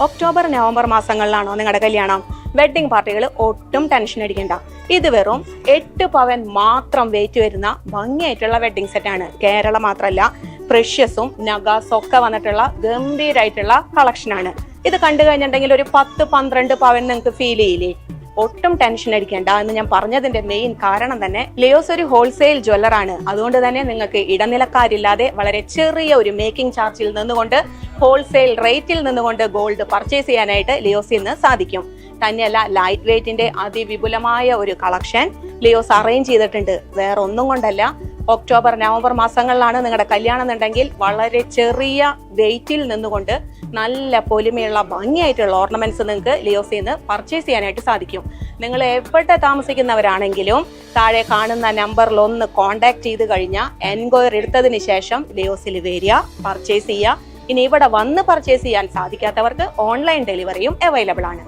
October November മാസങ്ങളിലാണോ നിങ്ങളുടെ കല്യാണം? Wedding പാർട്ടികൾ ഒട്ടും ടെൻഷൻ അടിക്കണ്ട. ഇത് വെറും 8 പവൻ മാത്രം വെയിറ്റ് വരുന്ന ഭംഗിയായിട്ടുള്ള വെഡ്ഡിംഗ് സെറ്റാണ്. കേരളം മാത്രമല്ല, പ്രഷ്യസും നഗാസും ഒക്കെ വന്നിട്ടുള്ള ഗംഭീരായിട്ടുള്ള കളക്ഷനാണ്. ഇത് കണ്ടു കഴിഞ്ഞിട്ടുണ്ടെങ്കിൽ ഒരു 10-12 പവൻ നിങ്ങൾക്ക് ഫീൽ ചെയ്യില്ലേ? ഒട്ടും ടെൻഷൻ അടിക്കേണ്ട എന്ന് ഞാൻ പറഞ്ഞതിന്റെ മെയിൻ കാരണം തന്നെ ലിയോസ് ഒരു ഹോൾസെയിൽ ജ്വല്ലറാണ്. അതുകൊണ്ട് തന്നെ നിങ്ങൾക്ക് ഇടനിലക്കാരില്ലാതെ വളരെ ചെറിയ ഒരു മേക്കിംഗ് ചാർജിൽ നിന്നുകൊണ്ട് ഹോൾസെയിൽ റേറ്റിൽ നിന്നുകൊണ്ട് ഗോൾഡ് പർച്ചേസ് ചെയ്യാനായിട്ട് ലിയോസിൽ നിന്ന് സാധിക്കും. തന്നെയല്ല, ലൈറ്റ് വെയിറ്റിന്റെ അതിവിപുലമായ ഒരു കളക്ഷൻ ലിയോസ് അറേഞ്ച് ചെയ്തിട്ടുണ്ട്. വേറെ ഒന്നും കൊണ്ടല്ല, ഒക്ടോബർ നവംബർ മാസങ്ങളിലാണ് നിങ്ങളുടെ കല്യാണം എന്നുണ്ടെങ്കിൽ വളരെ ചെറിയ വെയിറ്റിൽ നിന്നുകൊണ്ട് നല്ല പൊലിമയുള്ള ഭംഗിയായിട്ടുള്ള ഓർണമെന്റ്സ് നിങ്ങൾക്ക് ലിയോസിൽ നിന്ന് പർച്ചേസ് ചെയ്യാനായിട്ട് സാധിക്കും. നിങ്ങൾ എവിടെ താമസിക്കുന്നവരാണെങ്കിലും താഴെ കാണുന്ന നമ്പറിൽ ഒന്ന് കോൺടാക്ട് ചെയ്ത് കഴിഞ്ഞാൽ എൻക്വയറി എടുത്തതിന് ശേഷം ലിയോസിൽ വരിക, പർച്ചേസ് ചെയ്യുക. ഇനി ഇവിടെ വന്ന് പർച്ചേസ് ചെയ്യാൻ സാധിക്കാത്തവർക്ക് ഓൺലൈൻ ഡെലിവറിയും അവൈലബിൾ ആണ്.